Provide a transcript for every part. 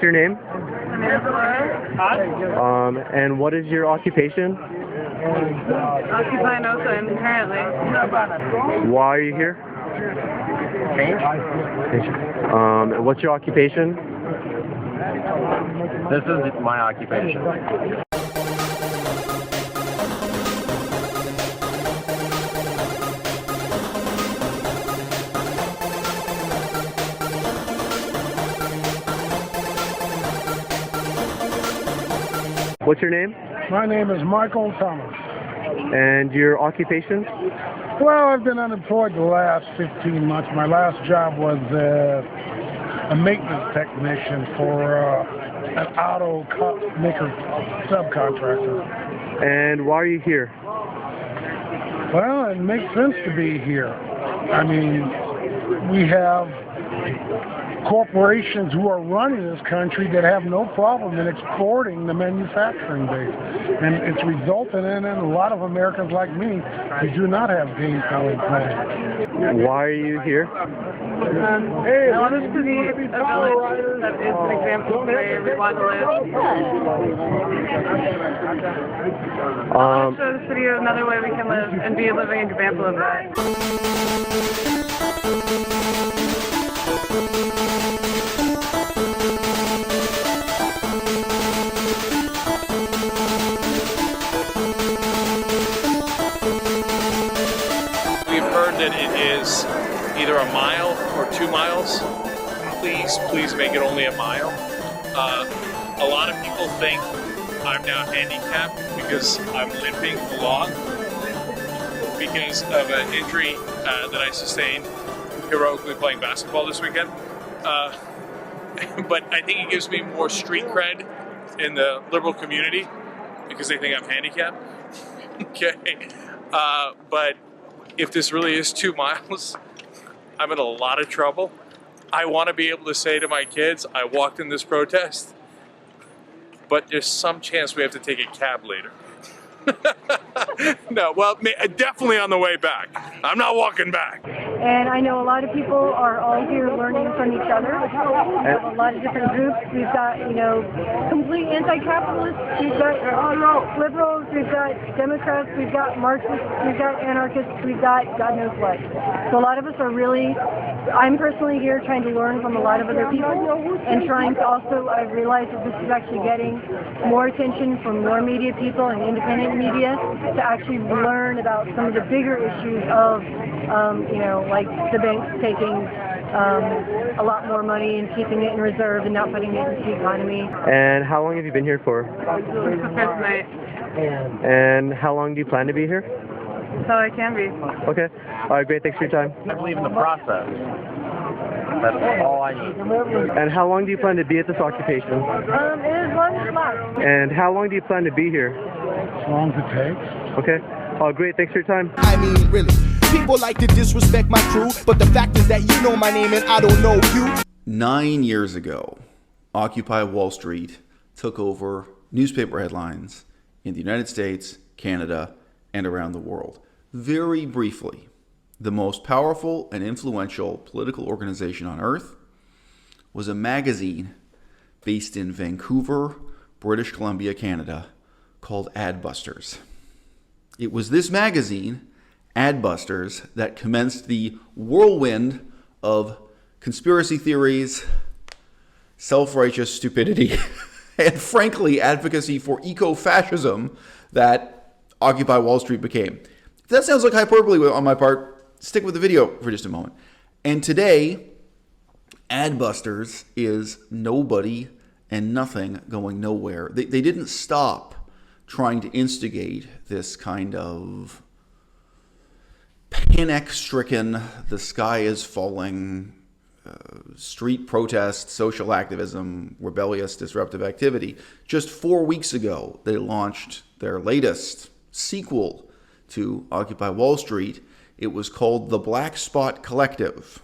What's your name? And what is your occupation? Occupying Oakland, currently. Why are you here? Change? What's your occupation? This is my occupation. What's your name? My name is Michael Thomas. And your occupation? Well, I've been unemployed the last 15 months. My last job was a maintenance technician for an auto maker subcontractor. And why are you here? Well, it makes sense to be here. I mean, we have corporations who are running this country that have no problem in exporting the manufacturing base. And it's resulting in a lot of Americans like me who do not have gainful employment. Why are you here? I want us to be a village that is an example of where we want to live. I want to show the city another way we can live and be a living example of that. That it is either a mile or 2 miles. Please make it only a mile. A lot of people think I'm now handicapped because I'm limping along because of an injury that I sustained heroically playing basketball this weekend. But I think it gives me more street cred in the liberal community because they think I'm handicapped. Okay, but if this really is 2 miles, I'm in a lot of trouble. I want to be able to say to my kids, I walked in this protest, but there's some chance we have to take a cab later. No, well, definitely on the way back. I'm not walking back. And I know a lot of people are all here learning from each other. We have a lot of different groups. We've got, complete anti-capitalists. We've got liberals. We've got Democrats. We've got Marxists. We've got anarchists. We've got God knows what. So a lot of us are really, I'm personally here trying to learn from a lot of other people and trying to also, I realize that this is actually getting more attention from more media people and independent media to actually learn about some of the bigger issues of, like the banks taking a lot more money and keeping it in reserve and not putting it into the economy. And how long have you been here for? Since the first night. And how long do you plan to be here? So I can be. Okay. All right, great. Thanks for your time. I believe in the process. That's all I need. And how long do you plan to be at this occupation? As long as it lasts. And how long do you plan to be here? As long as it takes. Okay. Oh, great. Thanks for your time. I mean, really. People like to disrespect my crew, but the fact is that you know my name and I don't know you. 9 years ago, Occupy Wall Street took over newspaper headlines in the United States, Canada, and around the world. Very briefly, the most powerful and influential political organization on earth was a magazine based in Vancouver, British Columbia, Canada, called Adbusters. It was this magazine, Adbusters, that commenced the whirlwind of conspiracy theories, self-righteous stupidity, and frankly, advocacy for eco-fascism that Occupy Wall Street became. If that sounds like hyperbole on my part, stick with the video for just a moment. And today, Adbusters is nobody and nothing going nowhere. They didn't stop trying to instigate this kind of panic-stricken, the sky is falling, street protest, social activism, rebellious, disruptive activity. Just 4 weeks ago, they launched their latest sequel to Occupy Wall Street. It was called the Black Spot Collective.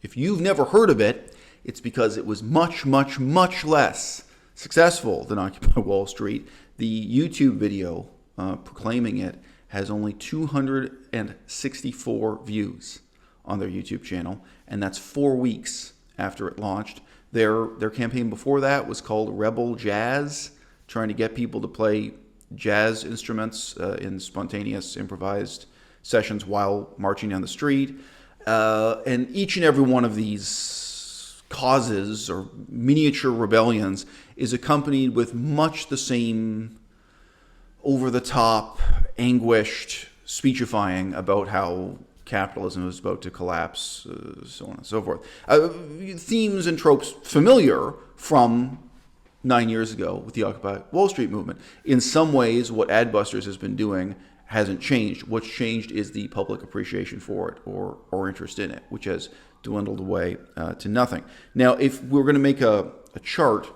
If you've never heard of it, it's because it was much, much, much less successful than Occupy Wall Street. The YouTube video proclaiming it has only 264 views on their YouTube channel, and that's 4 weeks after it launched. Their campaign before that was called Rebel Jazz, trying to get people to play jazz instruments in spontaneous improvised sessions while marching down the street. And each and every one of these causes or miniature rebellions is accompanied with much the same over-the-top, anguished speechifying about how capitalism is about to collapse, so on and so forth. Themes and tropes familiar from 9 years ago with the Occupy Wall Street movement. In some ways, what Adbusters has been doing hasn't changed. What's changed is the public appreciation for it or interest in it, which has dwindled away to nothing. Now, if we're going to make a chart,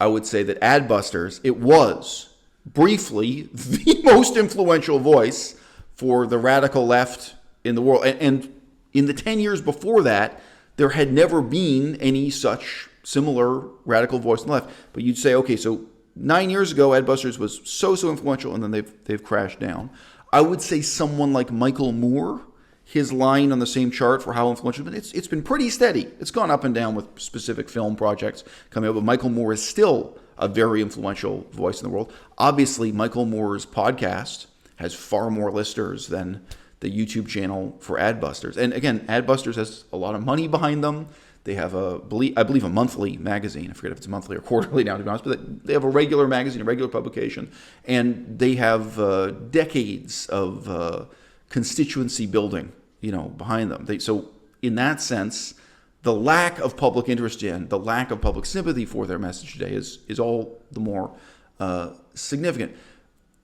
I would say that Adbusters, it was briefly the most influential voice for the radical left in the world. And in the 10 years before that, there had never been any such similar radical voice on the left. But you'd say, okay, so 9 years ago, Adbusters was so influential, and then they've crashed down. I would say someone like Michael Moore, his line on the same chart for how influential, but it's been pretty steady. It's gone up and down with specific film projects coming up, but Michael Moore is still a very influential voice in the world. Obviously, Michael Moore's podcast has far more listeners than the YouTube channel for Adbusters. And again, Adbusters has a lot of money behind them. They have I believe a monthly magazine. I forget if it's monthly or quarterly now, to be honest, but they have a regular magazine, a regular publication, and they have decades of constituency building, behind them. So in that sense, the lack of public interest in, the lack of public sympathy for their message today is all the more significant.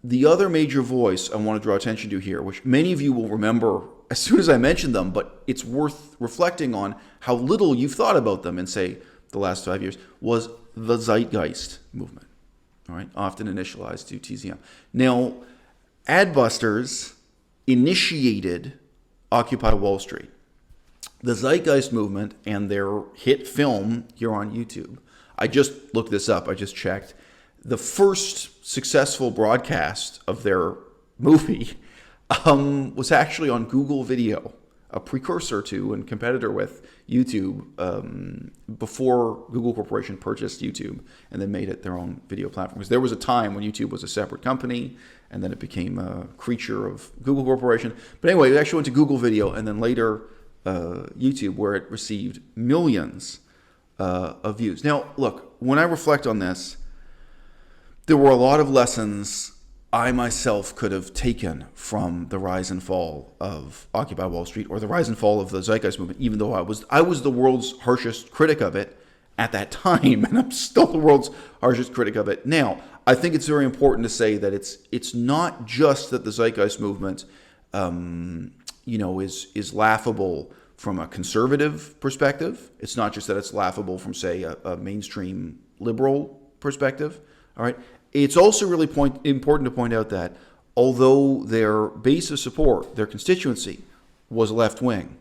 The other major voice I want to draw attention to here, which many of you will remember as soon as I mention them, but it's worth reflecting on how little you've thought about them in, say, the last 5 years, was the Zeitgeist movement, all right, often initialized to TZM. Now, Adbusters initiated Occupy Wall Street. The Zeitgeist movement and their hit film here on YouTube, I just looked this up, I just checked, the first successful broadcast of their movie was actually on Google Video, a precursor to and competitor with YouTube, before Google Corporation purchased YouTube and then made it their own video platform. Because there was a time when YouTube was a separate company, and then it became a creature of Google Corporation. But anyway, it actually went to Google Video and then later YouTube, where it received millions of views. Now, look, when I reflect on this, there were a lot of lessons I myself could have taken from the rise and fall of Occupy Wall Street or the rise and fall of the Zeitgeist movement, even though I was the world's harshest critic of it at that time, and I'm still the world's harshest critic of it now. I think it's very important to say that it's not just that the Zeitgeist movement is laughable from a conservative perspective. It's not just that it's laughable from, say, a mainstream liberal perspective. All right. It's also really important to point out that although their base of support, their constituency, was left-wing,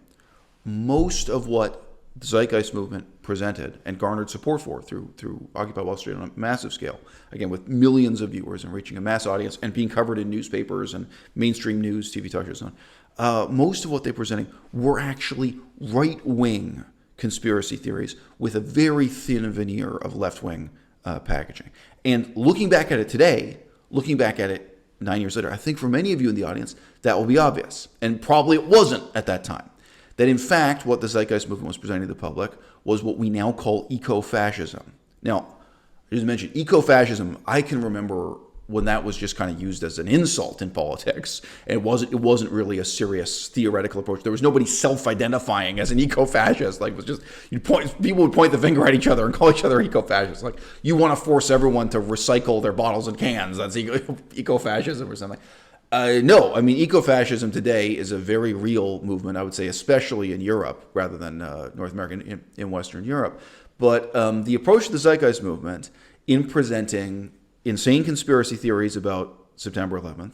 most of what the Zeitgeist movement presented and garnered support for through Occupy Wall Street on a massive scale, again, with millions of viewers and reaching a mass audience and being covered in newspapers and mainstream news, TV talk shows, and so on, most of what they're presenting were actually right-wing conspiracy theories with a very thin veneer of left-wing packaging. And looking back at it today, looking back at it 9 years later, I think for many of you in the audience, that will be obvious. And probably it wasn't at that time. That in fact, what the Zeitgeist movement was presenting to the public was what we now call eco-fascism. Now, I just mentioned eco-fascism. I can remember when that was just kind of used as an insult in politics. And it wasn't really a serious theoretical approach. There was nobody self-identifying as an eco-fascist. Like, it was just, people would point the finger at each other and call each other eco-fascists. Like, you want to force everyone to recycle their bottles and cans. That's eco-fascism or something. No, I mean, eco-fascism today is a very real movement, I would say, especially in Europe rather than North America, in Western Europe. But the approach to the Zeitgeist movement in presenting insane conspiracy theories about September 11th,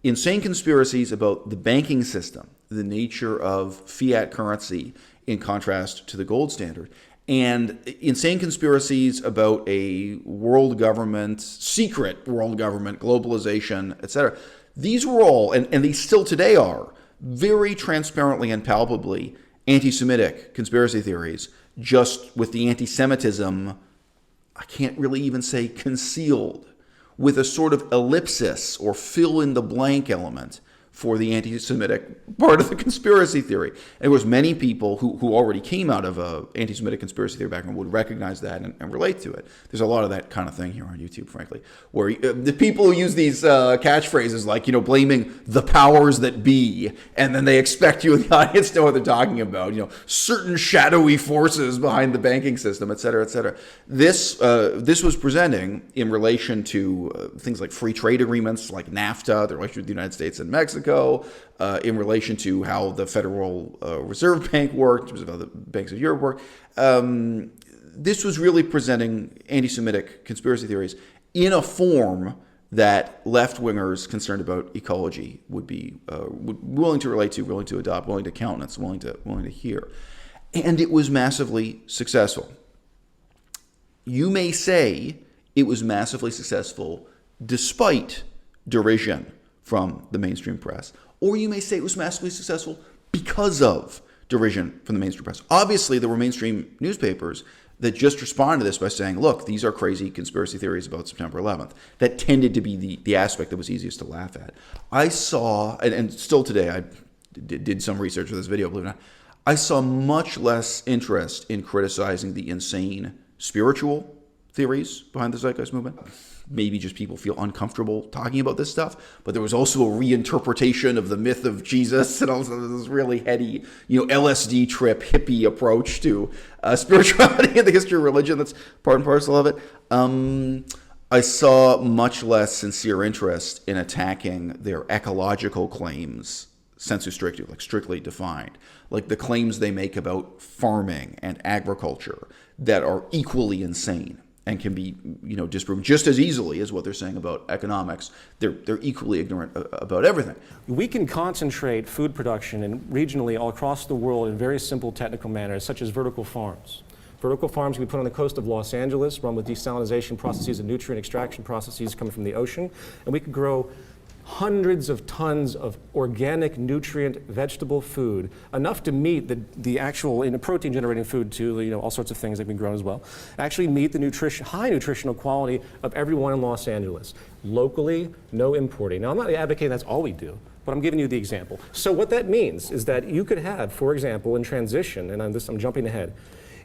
insane conspiracies about the banking system, the nature of fiat currency in contrast to the gold standard, and insane conspiracies about a world government, secret world government, globalization, etc. These were all, and these still today are, very transparently and palpably anti-Semitic conspiracy theories just with the anti-Semitism, I can't really even say concealed, with a sort of ellipsis or fill-in-the-blank element for the anti-Semitic part of the conspiracy theory. And there was many people who already came out of a anti-Semitic conspiracy theory background would recognize that and relate to it. There's a lot of that kind of thing here on YouTube, frankly, where the people who use these catchphrases like, blaming the powers that be, and then they expect you in the audience to know what they're talking about, certain shadowy forces behind the banking system, et cetera, et cetera. This was presenting in relation to things like free trade agreements like NAFTA, the relationship with the United States and Mexico, in relation to how the Federal Reserve Bank worked, in terms of how the banks of Europe work. This was really presenting anti-Semitic conspiracy theories in a form that left-wingers concerned about ecology would be willing to relate to, willing to adopt, willing to countenance, willing to hear. And it was massively successful. You may say it was massively successful despite derision from the mainstream press. Or you may say it was massively successful because of derision from the mainstream press. Obviously, there were mainstream newspapers that just responded to this by saying, look, these are crazy conspiracy theories about September 11th. That tended to be the aspect that was easiest to laugh at. I saw, and still today, I did some research for this video, believe it or not, I saw much less interest in criticizing the insane spiritual theories behind the Zeitgeist movement. Maybe just people feel uncomfortable talking about this stuff, but there was also a reinterpretation of the myth of Jesus and also this really heady, LSD trip, hippie approach to spirituality and the history of religion that's part and parcel of it. I saw much less sincere interest in attacking their ecological claims, sensu stricto, like strictly defined, like the claims they make about farming and agriculture that are equally insane and can be, disproven just as easily as what they're saying about economics. They're equally ignorant about everything. We can concentrate food production and regionally all across the world in very simple technical manners, such as vertical farms. Vertical farms can be put on the coast of Los Angeles, run with desalination processes and nutrient extraction processes coming from the ocean, and we could grow hundreds of tons of organic nutrient vegetable food, enough to meet the actual protein generating food too, all sorts of things that can be grown as well, actually meet the high nutritional quality of everyone in Los Angeles. Locally, no importing. Now I'm not advocating that's all we do, but I'm giving you the example. So what that means is that you could have, for example, in transition, and I'm jumping ahead,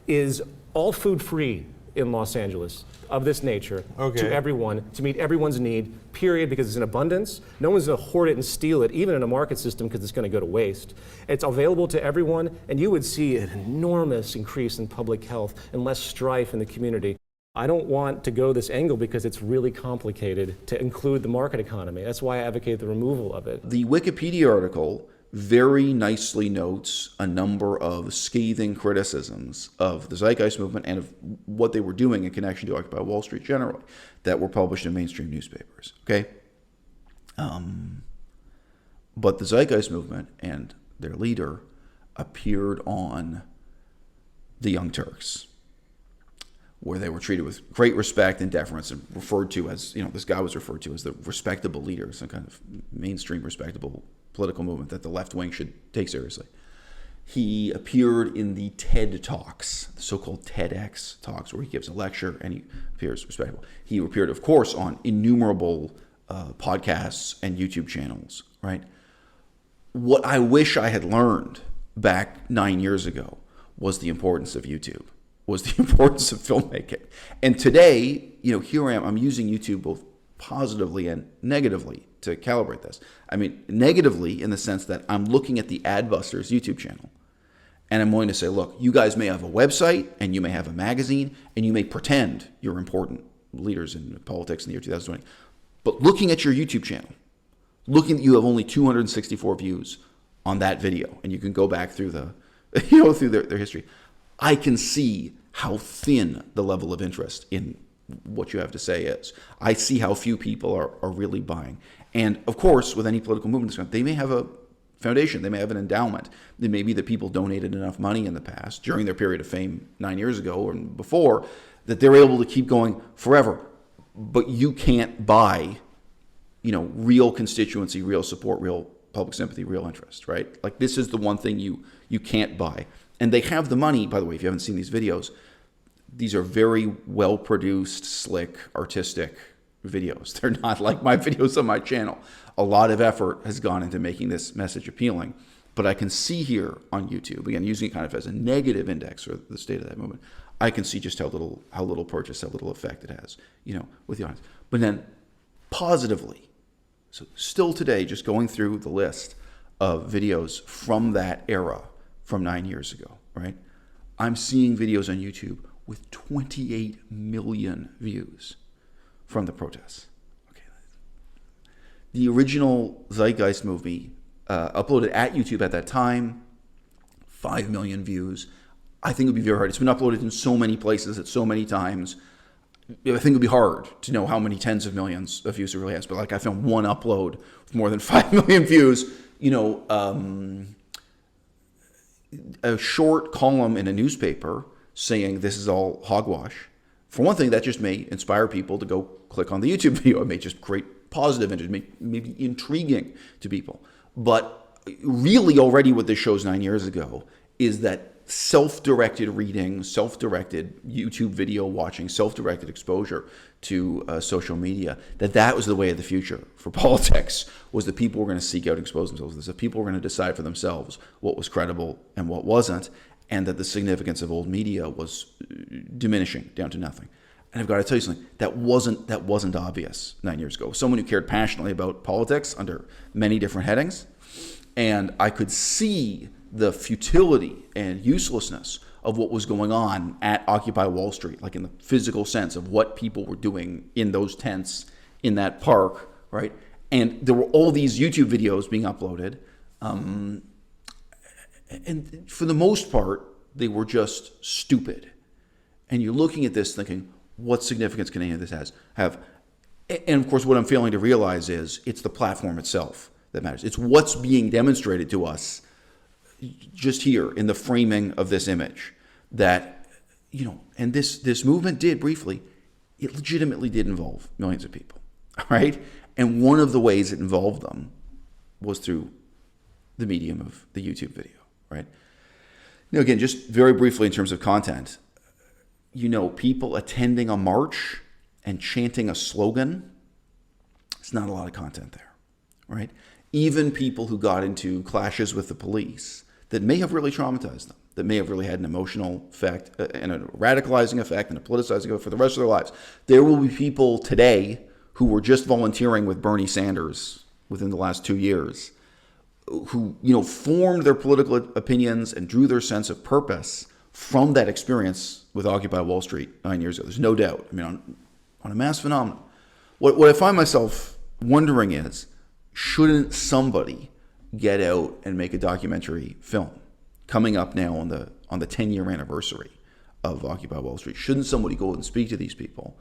is all food free in Los Angeles of this nature to everyone, to meet everyone's need, period, because it's in abundance. No one's going to hoard it and steal it, even in a market system, because it's going to go to waste. It's available to everyone, and you would see an enormous increase in public health and less strife in the community. I don't want to go this angle because it's really complicated to include the market economy. That's why I advocate the removal of it. The Wikipedia article very nicely notes a number of scathing criticisms of the Zeitgeist movement and of what they were doing in connection to Occupy Wall Street generally that were published in mainstream newspapers, okay? But the Zeitgeist movement and their leader appeared on the Young Turks, where they were treated with great respect and deference and referred to as, this guy was referred to as the respectable leader, some kind of mainstream respectable political movement that the left wing should take seriously. He appeared in the TED Talks, the so-called TEDx talks, where he gives a lecture and he appears respectable. He appeared, of course, on innumerable podcasts and YouTube channels, right? What I wish I had learned back 9 years ago was the importance of YouTube, was the importance of filmmaking. And today, here I am, I'm using YouTube both positively and negatively to calibrate this. I mean, negatively in the sense that I'm looking at the Adbusters YouTube channel and I'm going to say, look, you guys may have a website and you may have a magazine and you may pretend you're important leaders in politics in the year 2020. But looking at your YouTube channel, looking that you have only 264 views on that video, and you can go back through through their history, I can see how thin the level of interest in what you have to say is. I see how few people are really buying. And of course, with any political movement, they may have a foundation, they may have an endowment. It may be that people donated enough money in the past, during their period of fame 9 years ago or before, that they're able to keep going forever. But you can't buy, real constituency, real support, real public sympathy, real interest, right? Like, this is the one thing you can't buy. And they have the money, by the way, if you haven't seen these videos, these are very well-produced, slick, artistic videos. They're not like my videos on my channel. A lot of effort has gone into making this message appealing. But I can see here on YouTube, again, using it kind of as a negative index for the state of that movement, I can see just how little purchase, how little effect it has, with the audience. But then positively, so still today, just going through the list of videos from that era, from 9 years ago, right? I'm seeing videos on YouTube with 28 million views from the protests. Okay. The original Zeitgeist movie, uploaded at YouTube at that time, 5 million views. I think it would be very hard. It's been uploaded in so many places at so many times. I think it would be hard to know how many tens of millions of views it really has. But I found one upload with more than 5 million views. A short column in a newspaper saying this is all hogwash. For one thing, that just may inspire people to go click on the YouTube video. It may just create positive interest, may be intriguing to people. But really already what this shows 9 years ago is that self-directed reading, self-directed YouTube video watching, self-directed exposure to social media, that was the way of the future for politics, was that people were going to seek out and expose themselves. That people were going to decide for themselves what was credible and what wasn't, and that the significance of old media was diminishing down to nothing. And I've got to tell you something, that wasn't obvious 9 years ago. Someone who cared passionately about politics under many different headings, and I could see the futility and uselessness of what was going on at Occupy Wall Street, like in the physical sense of what people were doing in those tents in that park, right? And there were all these YouTube videos being uploaded, and for the most part, they were just stupid. And you're looking at this thinking, what significance can any of this have? And of course, what I'm failing to realize is it's the platform itself that matters. It's what's being demonstrated to us just here in the framing of this image that, and this movement did briefly, it legitimately did involve millions of people, right? And one of the ways it involved them was through the medium of the YouTube video, right? Again, just very briefly in terms of content, people attending a march and chanting a slogan, it's not a lot of content there, right? Even people who got into clashes with the police that may have really traumatized them, that may have really had an emotional effect and a radicalizing effect and a politicizing effect for the rest of their lives. There will be people today who were just volunteering with Bernie Sanders within the last 2 years who, formed their political opinions and drew their sense of purpose from that experience with Occupy Wall Street 9 years ago. There's no doubt. On a mass phenomenon. What I find myself wondering is, shouldn't somebody get out and make a documentary film coming up now on the 10-year anniversary of Occupy Wall Street? Shouldn't somebody go and speak to these people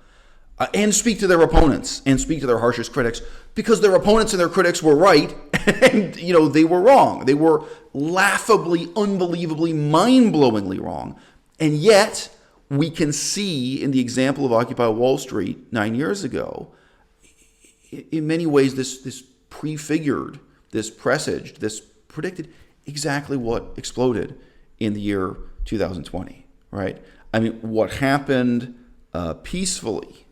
and speak to their opponents and speak to their harshest critics, because their opponents and their critics were right and they were wrong. They were laughably, unbelievably, mind-blowingly wrong. And yet we can see in the example of Occupy Wall Street 9 years ago, in many ways this prefigured, this presaged, this predicted exactly what exploded in the year 2020, right? What happened peacefully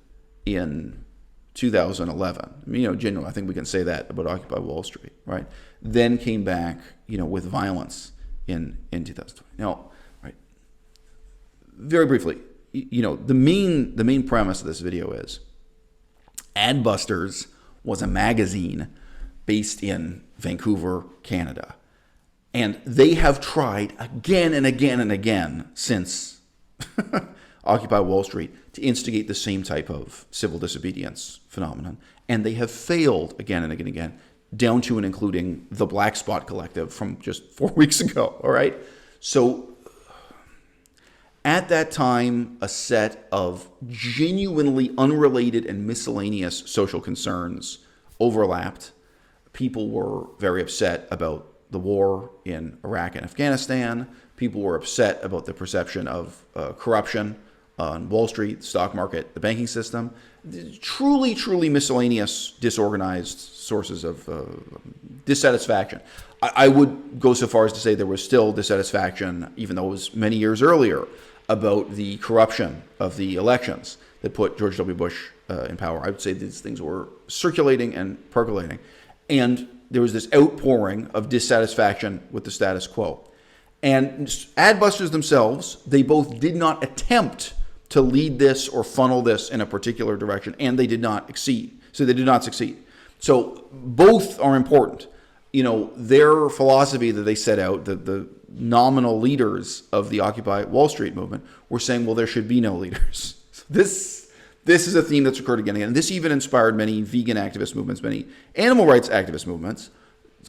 in 2011, genuinely, I think we can say that about Occupy Wall Street, right? Then came back, with violence in 2020. Now, right, very briefly, the main premise of this video is Adbusters was a magazine based in Vancouver, Canada. And they have tried again and again and again since Occupy Wall Street to instigate the same type of civil disobedience phenomenon. And they have failed again and again and again, down to and including the Black Spot Collective from just 4 weeks ago, all right? So at that time, a set of genuinely unrelated and miscellaneous social concerns overlapped. People were very upset about the war in Iraq and Afghanistan. People were upset about the perception of corruption on Wall Street, the stock market, the banking system. Truly, truly miscellaneous, disorganized sources of dissatisfaction. I would go so far as to say there was still dissatisfaction, even though it was many years earlier, about the corruption of the elections that put George W. Bush in power. I would say these things were circulating and percolating. And there was this outpouring of dissatisfaction with the status quo. And Adbusters themselves, they both did not attempt to lead this or funnel this in a particular direction, and they did not succeed. So both are important. You know, their philosophy that they set out, the nominal leaders of the Occupy Wall Street movement were saying, well, there should be no leaders. This is a theme that's occurred again and again. And this even inspired many vegan activist movements, many animal rights activist movements,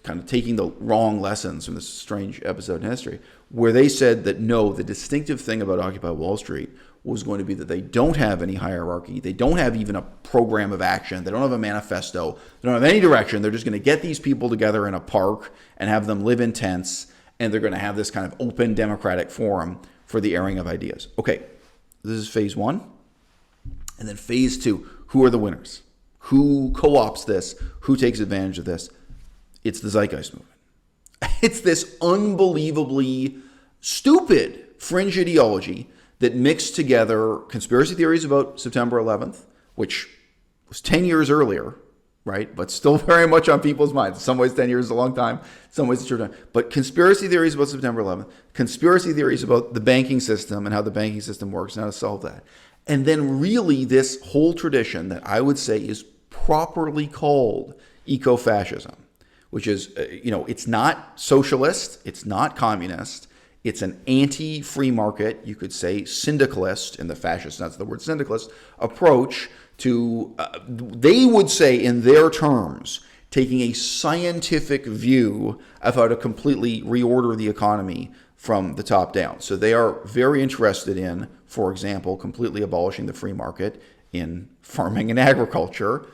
kind of taking the wrong lessons from this strange episode in history, where they said that no, the distinctive thing about Occupy Wall Street was going to be that they don't have any hierarchy. They don't have even a program of action. They don't have a manifesto. They don't have any direction. They're just going to get these people together in a park and have them live in tents, and they're going to have this kind of open democratic forum for the airing of ideas. Okay, this is phase one. And then phase two, who are the winners? Who co-opts this? Who takes advantage of this? It's the Zeitgeist movement. It's this unbelievably stupid fringe ideology that mixed together conspiracy theories about September 11th, which was 10 years earlier, right? But still very much on people's minds. In some ways, 10 years is a long time. In some ways, it's a short time. But conspiracy theories about September 11th, conspiracy theories about the banking system and how the banking system works and how to solve that. And then really this whole tradition that I would say is properly called eco-fascism, which is, it's not socialist, it's not communist, it's an anti-free market, you could say syndicalist, in the fascist sense of the word syndicalist, approach to, they would say in their terms, taking a scientific view of how to completely reorder the economy from the top down. So they are very interested in, for example, completely abolishing the free market in farming and agriculture,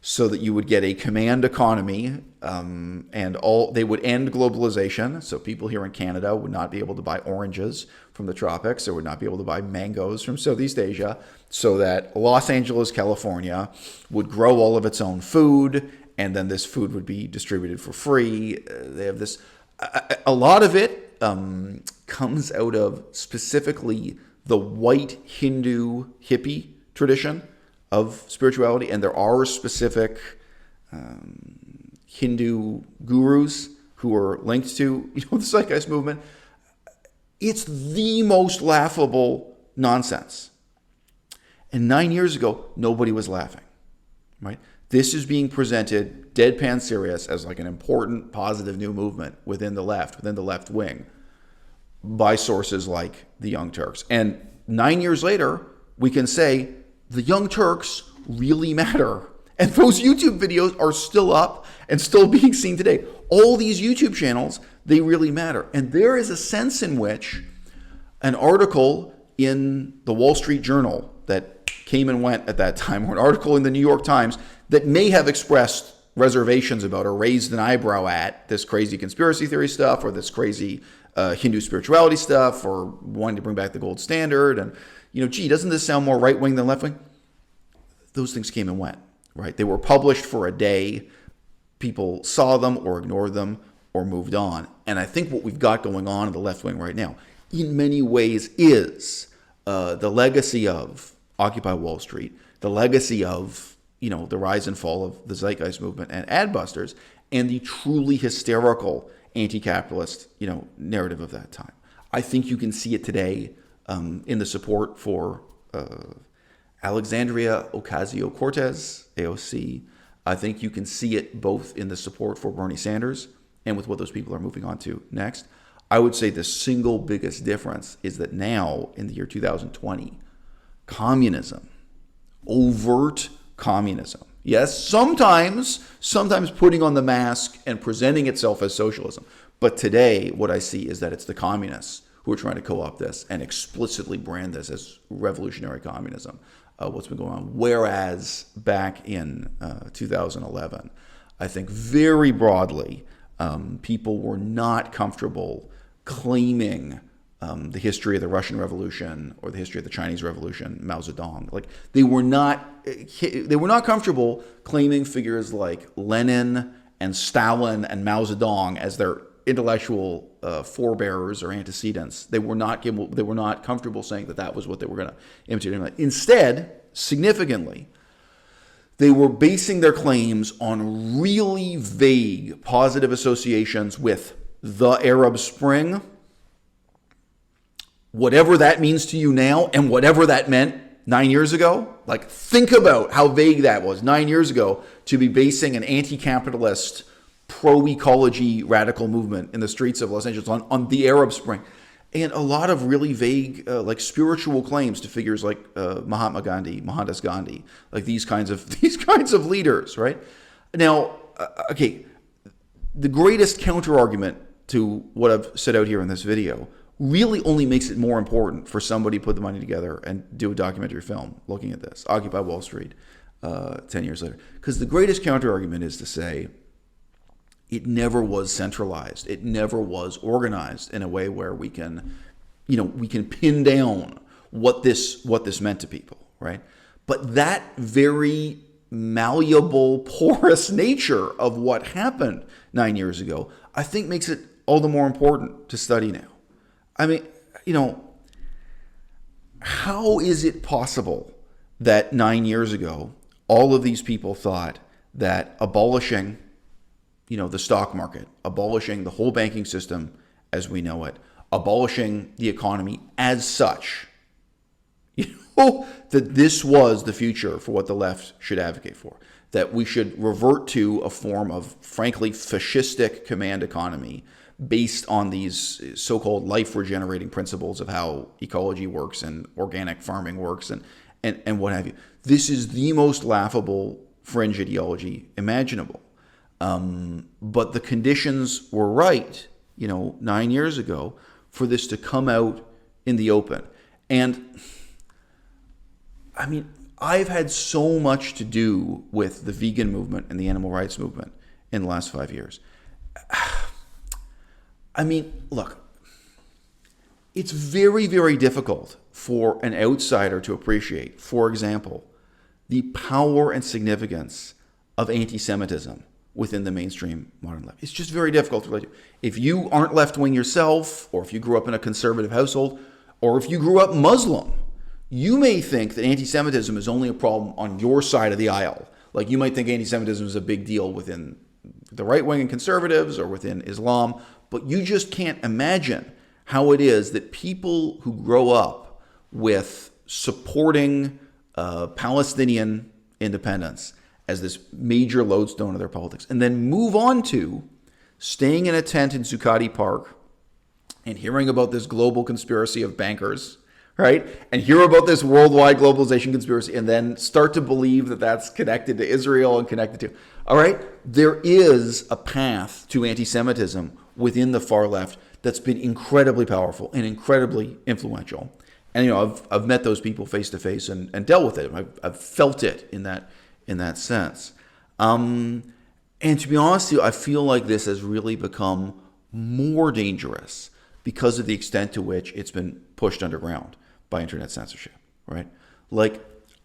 so that you would get a command economy, and they would end globalization. So people here in Canada would not be able to buy oranges from the tropics, or would not be able to buy mangoes from Southeast Asia, so that Los Angeles, California would grow all of its own food, and then this food would be distributed for free. They have this, a lot of it comes out of specifically the white Hindu hippie tradition of spirituality, and there are specific Hindu gurus who are linked to the Zeitgeist movement. It's the most laughable nonsense. And 9 years ago, nobody was laughing, right? This is being presented deadpan serious as like an important, positive new movement within the left wing, by sources like the Young Turks. And 9 years later, we can say the Young Turks really matter. And those YouTube videos are still up and still being seen today. All these YouTube channels, they really matter. And there is a sense in which an article in the Wall Street Journal that came and went at that time, or an article in the New York Times that may have expressed reservations about or raised an eyebrow at this crazy conspiracy theory stuff, or this crazy Hindu spirituality stuff, or wanting to bring back the gold standard, and gee, doesn't this sound more right-wing than left-wing? Those things came and went, right? They were published for a day. People saw them or ignored them or moved on. And I think what we've got going on in the left wing right now, in many ways, is the legacy of Occupy Wall Street, the legacy of, the rise and fall of the Zeitgeist movement and Adbusters, and the truly hysterical anti-capitalist, narrative of that time. I think you can see it today in the support for Alexandria Ocasio-Cortez, AOC. I think you can see it both in the support for Bernie Sanders and with what those people are moving on to next. I would say the single biggest difference is that now, in the year 2020, communism, overt communism, yes, sometimes putting on the mask and presenting itself as socialism. But today, what I see is that it's the communists who are trying to co-opt this and explicitly brand this as revolutionary communism, what's been going on. Whereas back in 2011, I think very broadly, people were not comfortable claiming the history of the Russian Revolution or the history of the Chinese Revolution, Mao Zedong. Like they were not comfortable claiming figures like Lenin and Stalin and Mao Zedong as their intellectual forebearers or antecedents. They were not comfortable saying that was what they were going to imitate. Instead, significantly, they were basing their claims on really vague positive associations with the Arab Spring, whatever that means to you now and whatever that meant 9 years ago. Like, think about how vague that was 9 years ago to be basing an anti-capitalist, pro-ecology radical movement in the streets of Los Angeles on the Arab Spring. And a lot of really vague, like spiritual claims to figures like Mahatma Gandhi, Mohandas Gandhi, like these kinds of leaders, right? Now, okay, the greatest counter-argument to what I've set out here in this video really only makes it more important for somebody to put the money together and do a documentary film looking at this, Occupy Wall Street, 10 years later. Because the greatest counter-argument is to say it never was centralized. It never was organized in a way where we can pin down what this meant to people, right? But that very malleable, porous nature of what happened 9 years ago, I think makes it all the more important to study now. I mean, how is it possible that 9 years ago, all of these people thought that abolishing, the stock market, abolishing the whole banking system as we know it, abolishing the economy as such, that this was the future for what the left should advocate for, that we should revert to a form of, frankly, fascistic command economy based on these so-called life-regenerating principles of how ecology works and organic farming works and what have you. This is the most laughable fringe ideology imaginable. But the conditions were right, 9 years ago for this to come out in the open. And I mean, I've had so much to do with the vegan movement and the animal rights movement in the last 5 years. I mean, look, it's very, very difficult for an outsider to appreciate, for example, the power and significance of anti-Semitism within the mainstream modern left. It's just very difficult to relate to. If you aren't left-wing yourself, or if you grew up in a conservative household, or if you grew up Muslim, you may think that anti-Semitism is only a problem on your side of the aisle. Like you might think anti-Semitism is a big deal within the right-wing and conservatives or within Islam, but you just can't imagine how it is that people who grow up with supporting Palestinian independence as this major lodestone of their politics, and then move on to staying in a tent in Zuccotti Park and hearing about this global conspiracy of bankers, right? And hear about this worldwide globalization conspiracy and then start to believe that that's connected to Israel and connected to, all right? There is a path to anti-Semitism within the far left that's been incredibly powerful and incredibly influential. And, I've met those people face to face and dealt with it. I've felt it in that sense. And to be honest with you, I feel like this has really become more dangerous because of the extent to which it's been pushed underground by internet censorship, right? Like,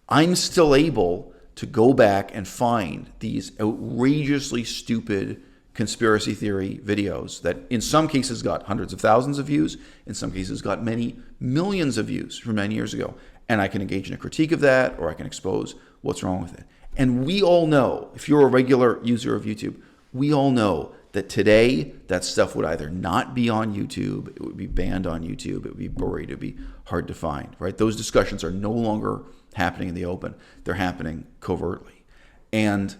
I'm still able to go back and find these outrageously stupid conspiracy theory videos that in some cases got hundreds of thousands of views, in some cases got many millions of views from 9 years ago. And I can engage in a critique of that, or I can expose what's wrong with it. And we all know, if you're a regular user of YouTube, we all know that today that stuff would either not be on YouTube, it would be banned on YouTube, it would be buried, it would be hard to find, right? Those discussions are no longer happening in the open. They're happening covertly. And,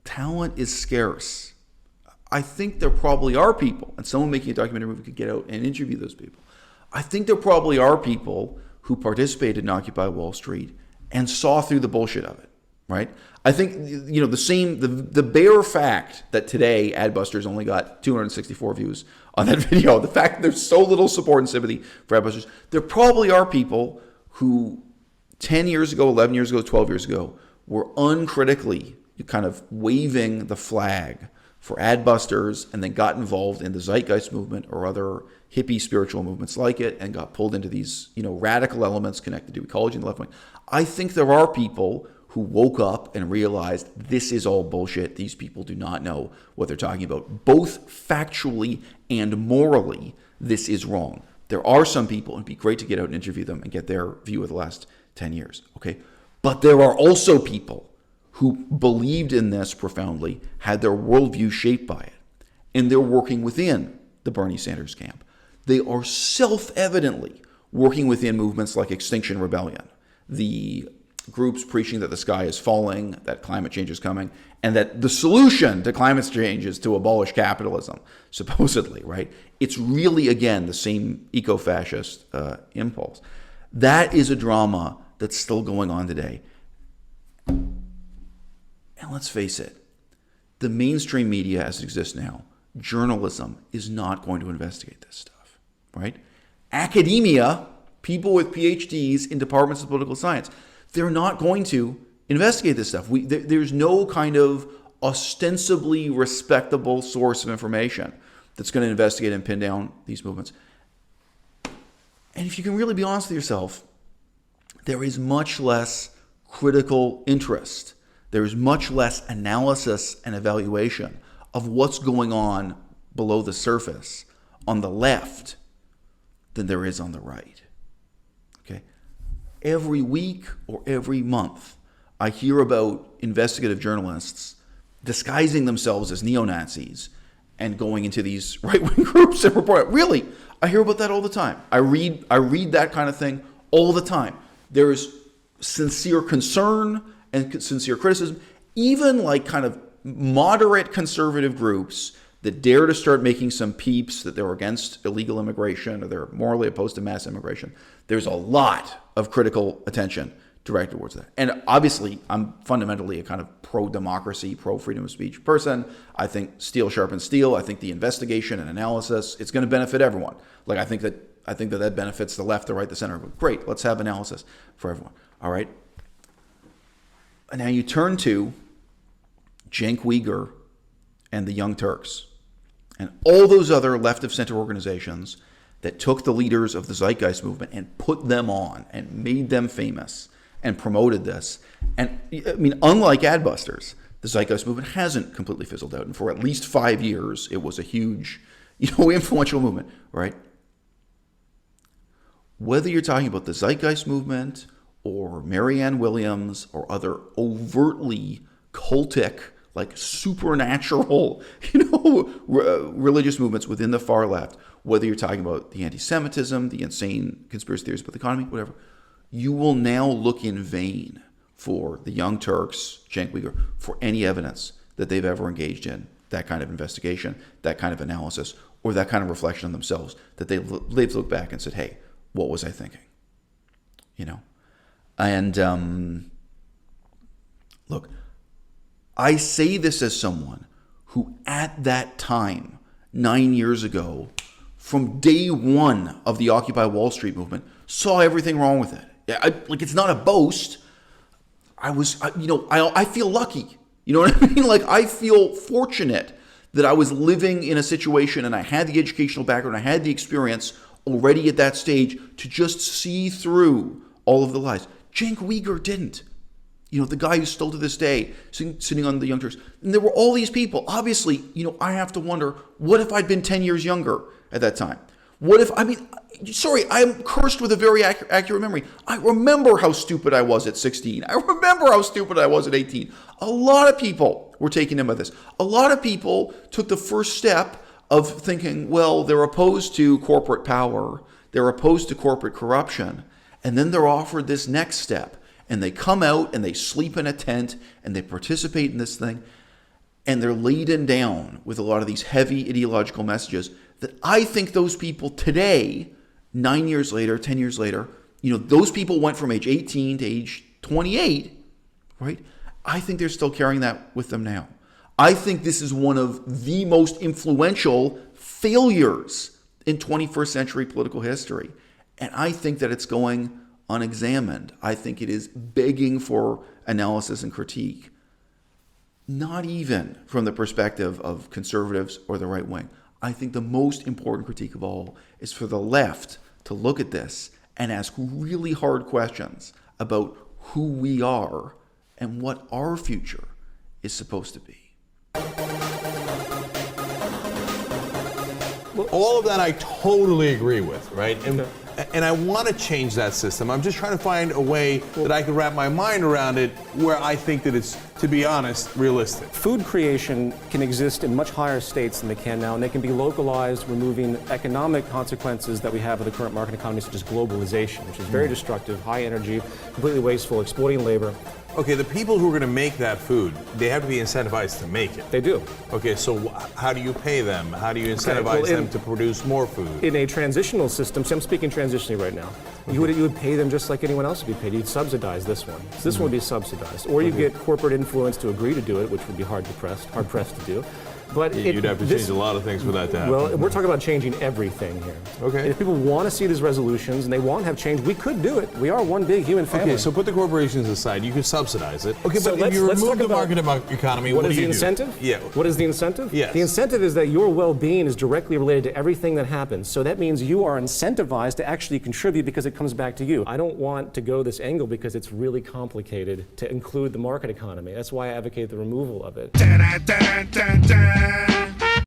talent is scarce. I think there probably are people, and someone making a documentary movie could get out and interview those people. I think there probably are people who participated in Occupy Wall Street and saw through the bullshit of it, right? I think, the bare fact that today Adbusters only got 264 views on that video, the fact that there's so little support and sympathy for Adbusters, there probably are people who 10 years ago, 11 years ago, 12 years ago, were uncritically kind of waving the flag for Adbusters, and then got involved in the Zeitgeist movement or other hippie spiritual movements like it, and got pulled into these, radical elements connected to ecology and the left wing. I think there are people who woke up and realized this is all bullshit. These people do not know what they're talking about. Both factually and morally, this is wrong. There are some people, and it'd be great to get out and interview them and get their view of the last 10 years, okay? But there are also people who believed in this profoundly, had their worldview shaped by it, and they're working within the Bernie Sanders camp. They are self-evidently working within movements like Extinction Rebellion, the groups preaching that the sky is falling, that climate change is coming, and that the solution to climate change is to abolish capitalism, supposedly, right? It's really, again, the same eco-fascist impulse. That is a drama that's still going on today. And let's face it, the mainstream media as it exists now, journalism is not going to investigate this stuff, right? Academia, people with PhDs in departments of political science, they're not going to investigate this stuff. There's no kind of ostensibly respectable source of information that's going to investigate and pin down these movements. And if you can really be honest with yourself, there is much less critical interest. There is much less analysis and evaluation of what's going on below the surface on the left than there is on the right. Okay? Every week or every month, I hear about investigative journalists disguising themselves as neo-Nazis and going into these right-wing groups and reporting. Really, I hear about that all the time. I read that kind of thing all the time. There is sincere concern and sincere criticism, even like kind of moderate conservative groups that dare to start making some peeps that they're against illegal immigration or they're morally opposed to mass immigration. There's a lot of critical attention directed towards that. And obviously, I'm fundamentally a kind of pro-democracy, pro-freedom of speech person. I think steel sharpens steel. I think the investigation and analysis, it's going to benefit everyone. Like I think that benefits the left, the right, the center. Great, let's have analysis for everyone. All right. And now you turn to Cenk Uygur and the Young Turks and all those other left of center organizations that took the leaders of the Zeitgeist movement and put them on and made them famous and promoted this. And I mean, unlike Adbusters, the Zeitgeist movement hasn't completely fizzled out. And for at least 5 years, it was a huge, influential movement, right? Whether you're talking about the Zeitgeist movement or Marianne Williams or other overtly cultic, like supernatural, religious movements within the far left, whether you're talking about the anti-Semitism, the insane conspiracy theories about the economy, whatever, you will now look in vain for the Young Turks, Cenk Uygur, for any evidence that they've ever engaged in that kind of investigation, that kind of analysis, or that kind of reflection on themselves, that they've looked back and said, hey, what was I thinking? And look, I say this as someone who at that time, 9 years ago, from day one of the Occupy Wall Street movement, saw everything wrong with it. It's not a boast. I feel lucky. You know what I mean? Like, I feel fortunate that I was living in a situation and I had the educational background, I had the experience already at that stage to just see through all of the lies. Cenk Uygur didn't. The guy who's still to this day sitting on the Young Turks. And there were all these people. Obviously, I have to wonder, what if I'd been 10 years younger at that time? I'm cursed with a very accurate memory. I remember how stupid I was at 16. I remember how stupid I was at 18. A lot of people were taken in by this. A lot of people took the first step of thinking, well, they're opposed to corporate power. They're opposed to corporate corruption. And then they're offered this next step. And they come out and they sleep in a tent and they participate in this thing. And they're laden down with a lot of these heavy ideological messages that I think those people today, 9 years later, 10 years later, those people went from age 18 to age 28, right? I think they're still carrying that with them now. I think this is one of the most influential failures in 21st century political history. And I think that it's going unexamined. I think it is begging for analysis and critique. not even from the perspective of conservatives or the right wing. I think the most important critique of all is for the left to look at this and ask really hard questions about who we are and what our future is supposed to be. All of that I totally agree with, right? And I want to change that system. I'm just trying to find a way that I can wrap my mind around it where I think that it's, to be honest, realistic. Food creation can exist in much higher states than they can now, and they can be localized, removing economic consequences that we have of the current market economy, such as globalization, which is very destructive, high energy, completely wasteful, exploiting labor. Okay, the people who are going to make that food, they have to be incentivized to make it. They do. Okay, so how do you pay them? How do you incentivize them to produce more food? In a transitional system, see, I'm speaking transitionally right now, you would pay them just like anyone else would be paid. You'd subsidize this one. So this one would be subsidized. Or you get corporate influence to agree to do it, which would be hard pressed to do. But you'd have to change a lot of things for that to happen. Well, we're talking about changing everything here. Okay. And if people want to see these resolutions and they want to have change, we could do it. We are one big human family. Okay, so put the corporations aside. You can subsidize it. Okay, So but if you let's remove talk the about market economy, what do is you the do? incentive? Yeah. What is the incentive? Yes. The incentive is that your well-being is directly related to everything that happens. So that means you are incentivized to actually contribute because it comes back to you. I don't want to go this angle because it's really complicated to include the market economy. That's why I advocate the removal of it.